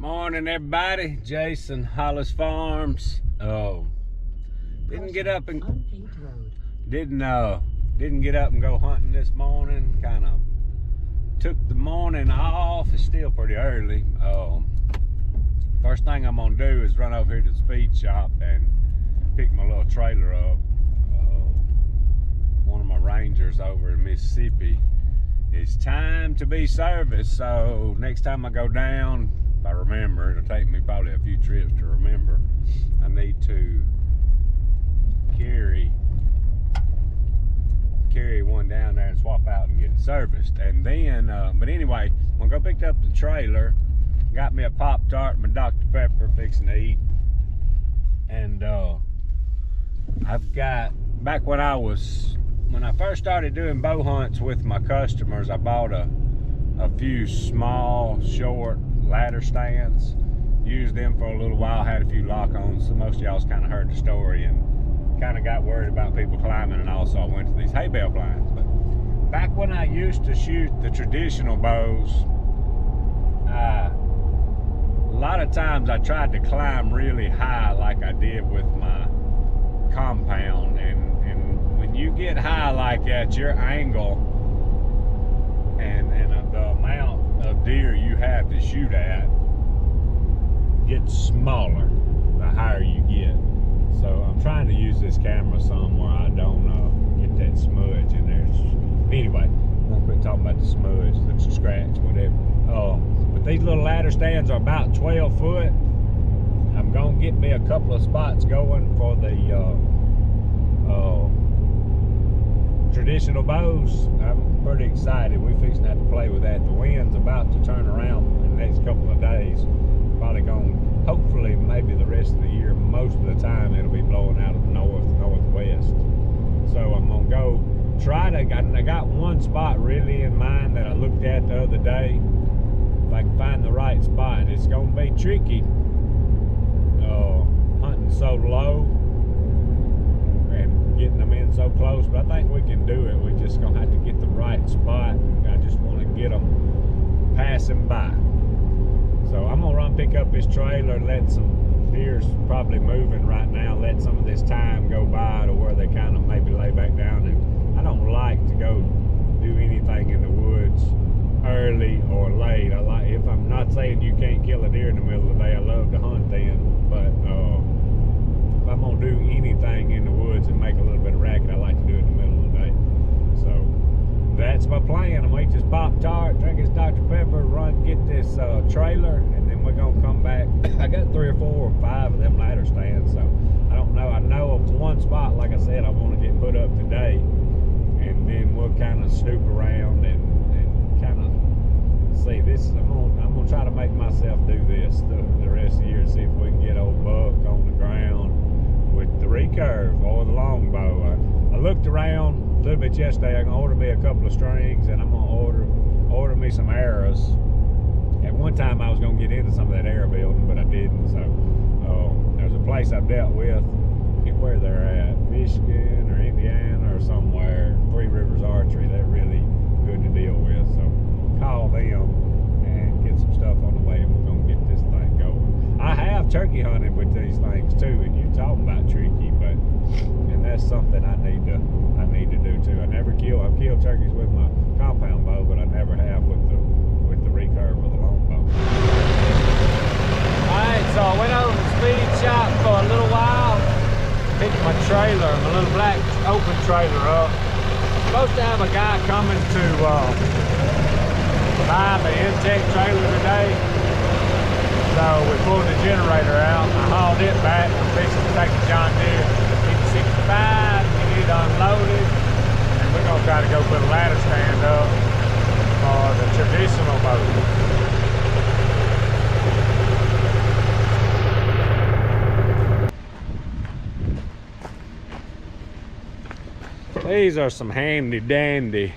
Morning, everybody. Jason, Hollis Farms. Didn't get up and go hunting this morning. Kind of took the morning off. It's still pretty early. First thing I'm gonna do is run over here to the speed shop and pick my little trailer up. One of my Rangers over in Mississippi. It's time to be serviced, so next time I go down, if I remember, it'll take me probably a few trips to remember, I need to carry one down there and swap out and get it serviced. And then, but anyway, I'm gonna go pick up the trailer, got me a Pop-Tart and my Dr. Pepper fixing to eat. And I've got, back when I first started doing bow hunts with my customers, I bought a few small, short ladder stands, used them for a little while, had a few lock-ons. So most of y'all's kind of heard the story and kind of got worried about people climbing, and also I went to these hay bale blinds. But back when I used to shoot the traditional bows, a lot of times I tried to climb really high like I did with my compound, and when you get high like that, your angle and the amount of deer you have to shoot at gets smaller the higher you get. So I'm trying to use this camera somewhere I don't get that smudge in there. Anyway, I'm gonna quit talking about the smudge, the scratch, whatever. But these little ladder stands are about 12 foot. I'm gonna get me a couple of spots going for the traditional bows. I'm pretty excited. We're fixing to have to play with that. The wind's about to turn around in the next couple of days. Probably going, hopefully, maybe the rest of the year, most of the time it'll be blowing out of the northwest. So I'm gonna go try to, I got one spot really in mind that I looked at the other day. If I can find the right spot, it's gonna be tricky. Hunting so low and getting them in so close, but I think we can do it. We're just gonna have to get the right spot. I just want to get them passing by. So I'm gonna run pick up this trailer, let some deer's probably moving right now, let some of this time go by to where they kind of maybe lay back down. And I don't like to go do anything in the woods early or late. I like, if I'm not saying you can't kill a deer in the middle of the day, I love to hunt then, but if I'm gonna do anything in the woods and make a little bit of racket, I like to do it in the middle of the day. So that's my plan. I'm gonna eat this Pop-Tart, drink this Dr. Pepper, get this trailer, and then we're gonna come back. I got 3 or 4 or 5 of them ladder stands, so I don't know. I know of one spot, like I said, I want to get put up today, and then we'll kind of snoop around and kind of see this. I'm gonna try to make myself do this the rest of the year, see if we can get old buck on the ground with the recurve or the longbow. I looked around a little bit yesterday. I'm gonna order me a couple of strings, and I'm gonna order me some arrows. At one time I was gonna get into some of that arrow building, but I didn't. So there's a place I've dealt with, get where they're at, Michigan or Indiana or somewhere, 3 Rivers Archery. They're really good to deal with. So call them and get some stuff on the way, and we're gonna get this thing going. I have turkey hunted with these things too, and you talking about tricky, but and that's something I need to do too. I've killed turkeys with my compound bow, but I never have with the recurve or the longbow. Alright, so I went over to the speed shop for a little while, picked my trailer, my little black open trailer up. Supposed to have a guy coming to buy the Intech trailer today. So we pulled the generator out, I hauled it back, I'm fixing to take the John Deere 65, get it unloaded, and we're gonna try to go put a ladder stand up for the traditional boat. These are some handy dandy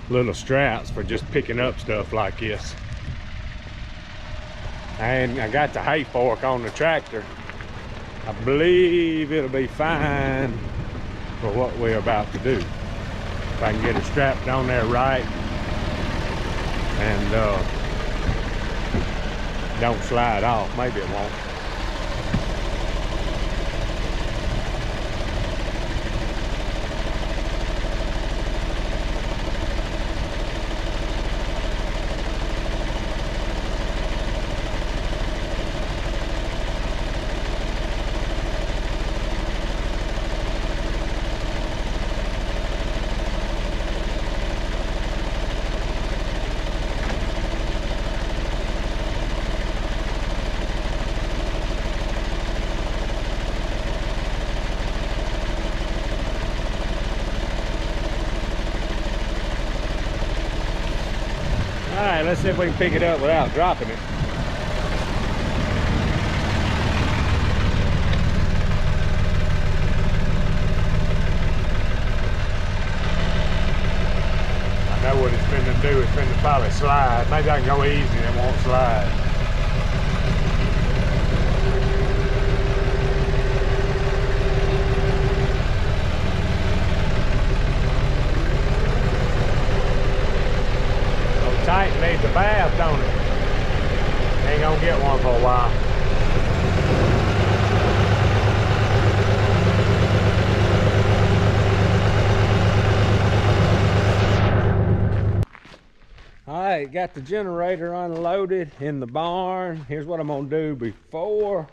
little straps for just picking up stuff like this. And I got the hay fork on the tractor. I believe it'll be fine for what we're about to do. If I can get it strapped on there right and don't slide off. Maybe it won't. All right, let's see if we can pick it up without dropping it. I know what it's finna do. It's finna probably slide. Maybe I can go easy and it won't slide. Tight needs a bath, don't it? Ain't gonna get one for a while. All right, got the generator unloaded in the barn. Here's what I'm gonna do before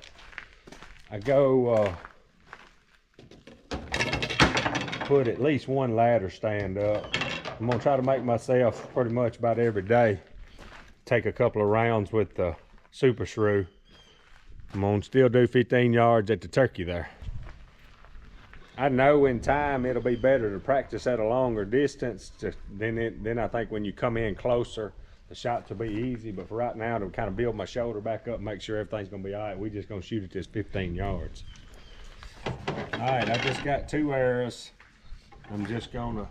I go put at least one ladder stand up. I'm gonna try to make myself pretty much about every day take a couple of rounds with the super shrew. I'm gonna still do 15 yards at the turkey there. I know in time it'll be better to practice at a longer distance. Then I think when you come in closer, the shots will be easy. But for right now, to kind of build my shoulder back up, make sure everything's gonna be all right, we just gonna shoot at this 15 yards. All right, I just got 2 arrows. I'm just gonna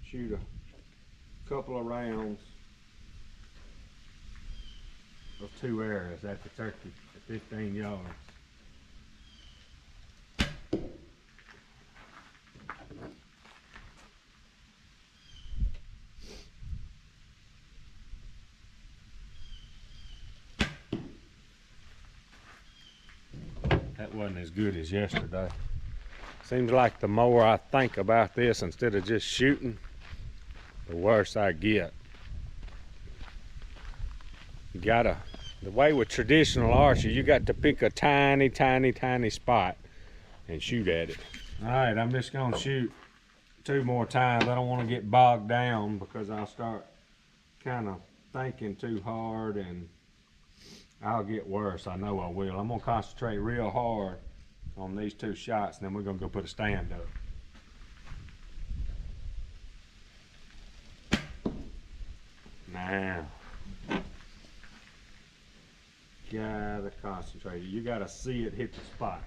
shoot a couple of rounds of 2 arrows at the turkey at 15 yards. That wasn't as good as yesterday. Seems like the more I think about this instead of just shooting, the worse I get. You gotta, the way with traditional archery, you got to pick a tiny, tiny, tiny spot and shoot at it. All right, I'm just gonna shoot 2 more times. I don't want to get bogged down because I'll start kind of thinking too hard and I'll get worse. I know I will. I'm gonna concentrate real hard on these 2 shots, and then we're gonna go put a stand up. Now, gotta concentrate. You gotta see it hit the spot.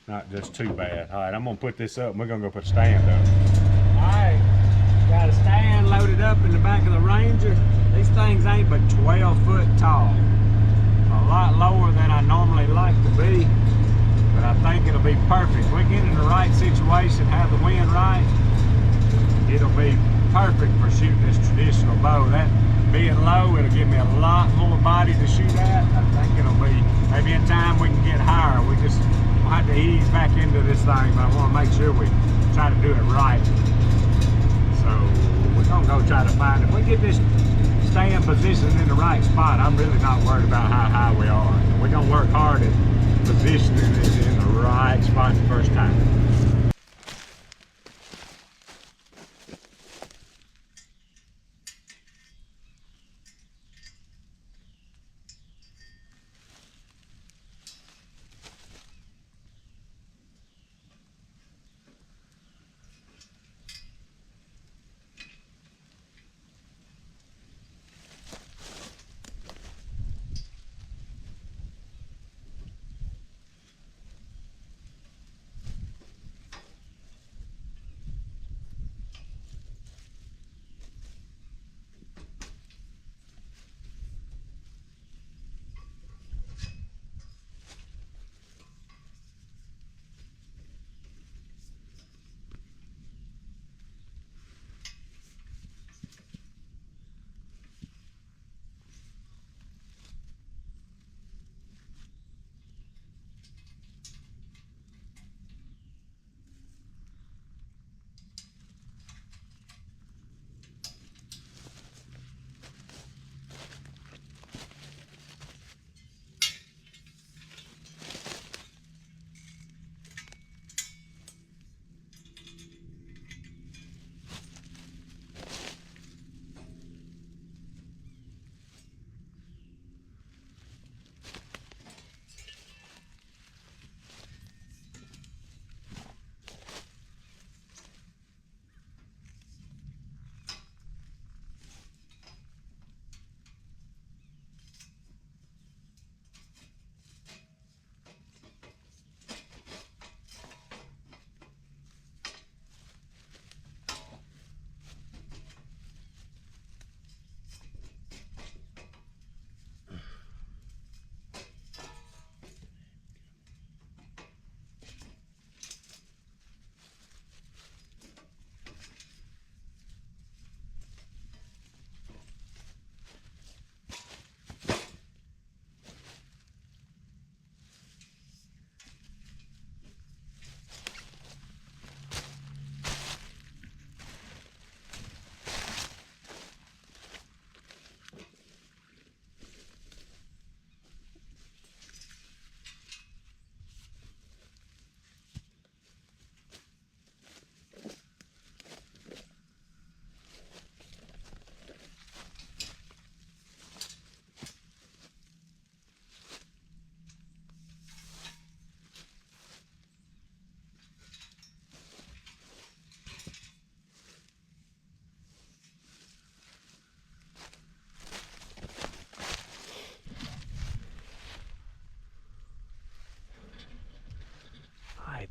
Not just too bad. All right, I'm gonna put this up and we're gonna go put a stand up. All right, got a stand loaded up in the back of the Ranger. These things ain't but 12 foot tall. A lot lower than I normally like to be, but I think it'll be perfect. We get in the right situation, have the wind right, it'll be perfect for shooting this traditional bow. That being low, it'll give me a lot more body to shoot at. I think it'll be, maybe in time we can get higher. We'll have to ease back into this thing, but I want to make sure we try to do it right. So we're gonna go try to find it. If we get this stand positioned in the right spot, I'm really not worried about how high we are. We're gonna work hard at positioning it in the right spot the first time.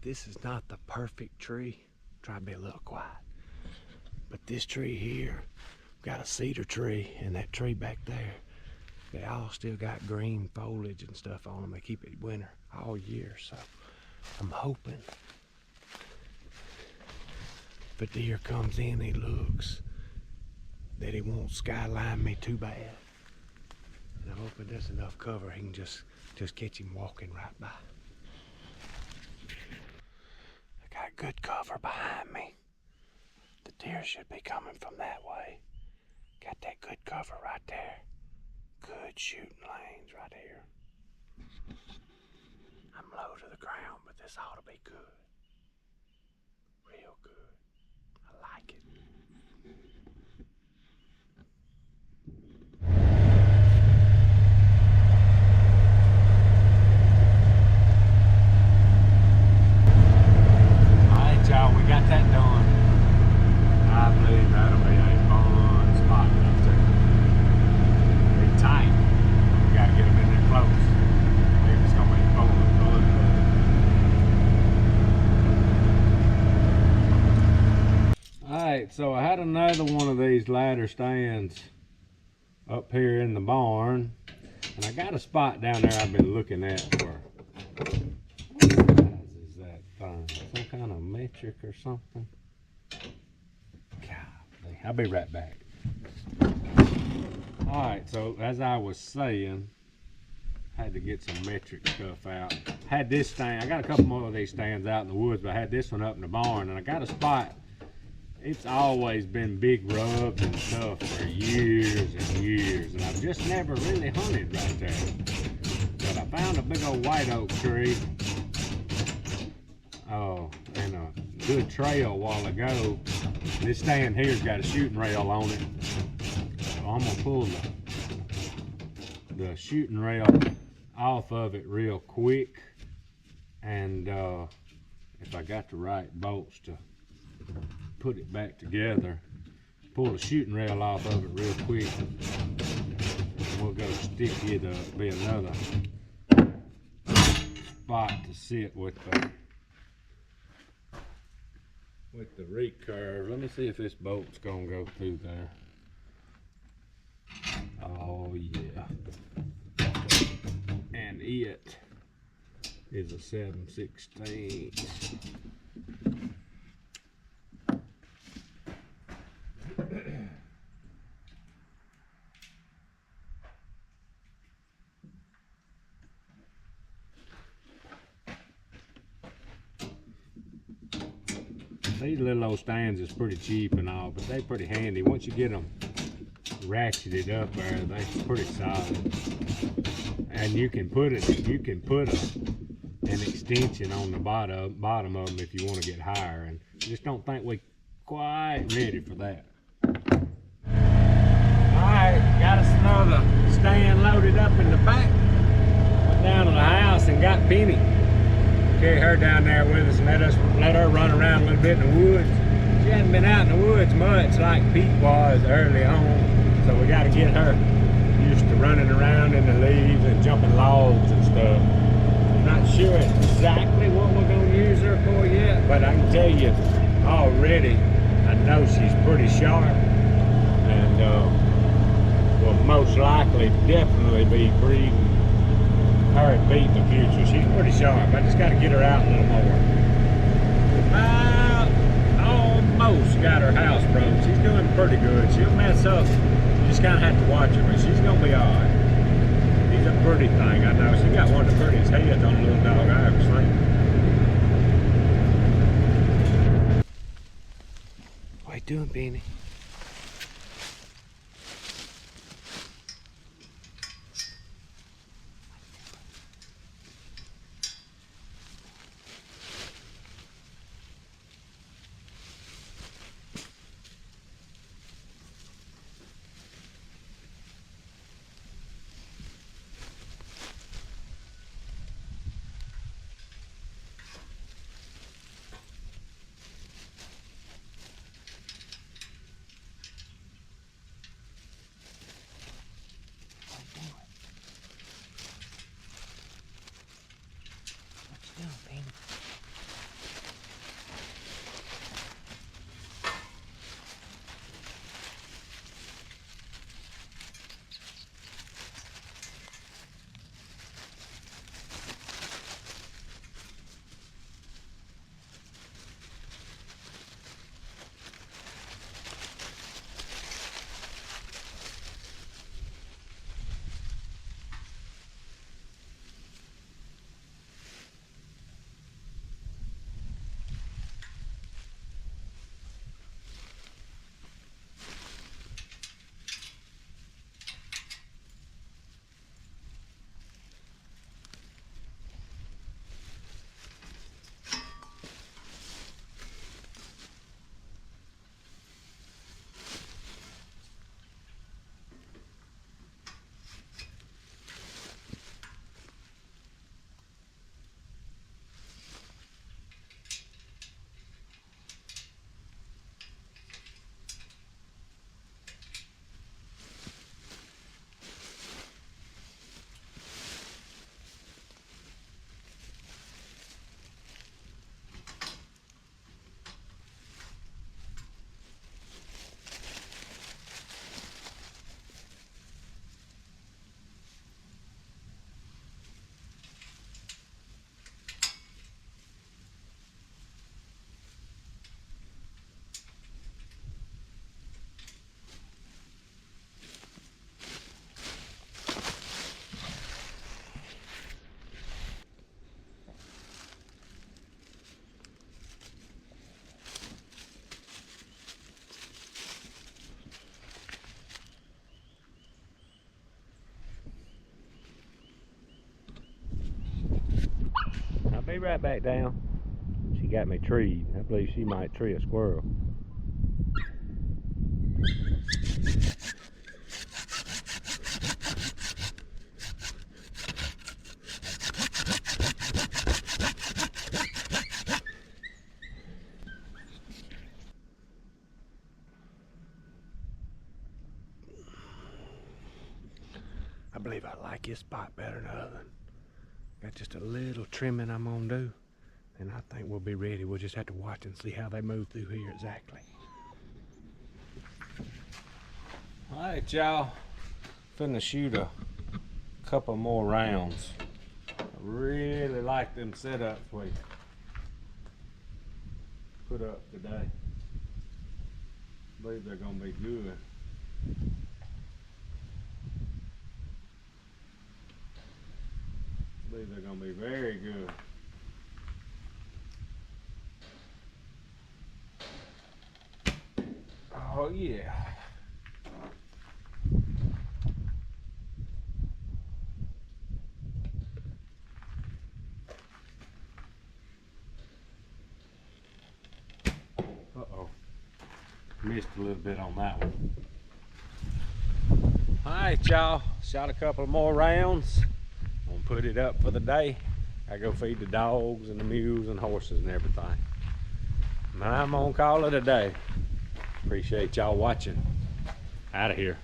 this is not the perfect tree. Try to be a little quiet. But this tree here, got a cedar tree, and that tree back there, they all still got green foliage and stuff on them. They keep it winter all year, so I'm hoping if a deer comes in, he looks, that he won't skyline me too bad. And I'm hoping there's enough cover he can just catch him walking right by. I got good cover behind me. The deer should be coming from that way. Got that good cover right there. Good shooting lanes right here. I'm low to the ground, but this ought to be good. Real good. I like it. Alright y'all, we got that done. I believe that'll be a fun spot up there. Be tight. We gotta get them in there close. I think it's gonna be fun. Alright, so I had another one of these ladder stands up here in the barn, and I got a spot down there I've been looking at for. What size is that thing? Some kind of metric or something? Golly, I'll be right back. Alright, so as I was saying, I had to get some metric stuff out. Had this stand, I got a couple more of these stands out in the woods, but I had this one up in the barn, and I got a spot. It's always been big rubs and stuff for years and years, and I've just never really hunted right there. But I found a big old white oak tree, and a good trail a while ago. This stand here's got a shooting rail on it, so I'm gonna pull the shooting rail off of it real quick, and if I got the right bolts to put it back together, pull the shooting rail off of it real quick, and we'll go stick it up. Be another spot to sit with the recurve. Let me see if this bolt's gonna go through there. Oh yeah, and it is a 7/16. These little old stands is pretty cheap and all, but they pretty handy. Once you get them ratcheted up there, they're pretty solid. And you can put an extension on the bottom of them if you want to get higher. And just don't think we quite ready for that. Alright, got us another stand loaded up in the back. Went down to the house and got Penny. Carry her down there with us and let her run around a little bit in the woods. She hadn't been out in the woods much like Pete was early on, so we got to get her used to running around in the leaves and jumping logs and stuff. I'm not sure exactly what we're going to use her for yet, but I can tell you already, I know she's pretty sharp, and will most likely definitely be breeding her and Pete in the future. She's pretty sharp. I just got to get her out a little more. Almost got her house broke. She's doing pretty good. She'll mess up. You just kind of have to watch her, but she's going to be all right. She's a pretty thing, I know. She got one of the prettiest heads on a little dog I ever seen. What you doing, Benny? right back down. She got me treed. I believe she might tree a squirrel. I believe I like this spot better than the other. Got just a little trimming I'm gonna do, and I think we'll be ready. We'll just have to watch and see how they move through here exactly. All right, y'all. Finna shoot a couple more rounds. I really like them setups we put up today. I believe they're gonna be good. I believe they're gonna be very good. Oh yeah. Uh-oh. Missed a little bit on that one. Alright, y'all. Shot a couple more rounds. Gonna put it up for the day. I go feed the dogs and the mules and horses and everything. I'm gonna call it a day. Appreciate y'all watching. Out of here.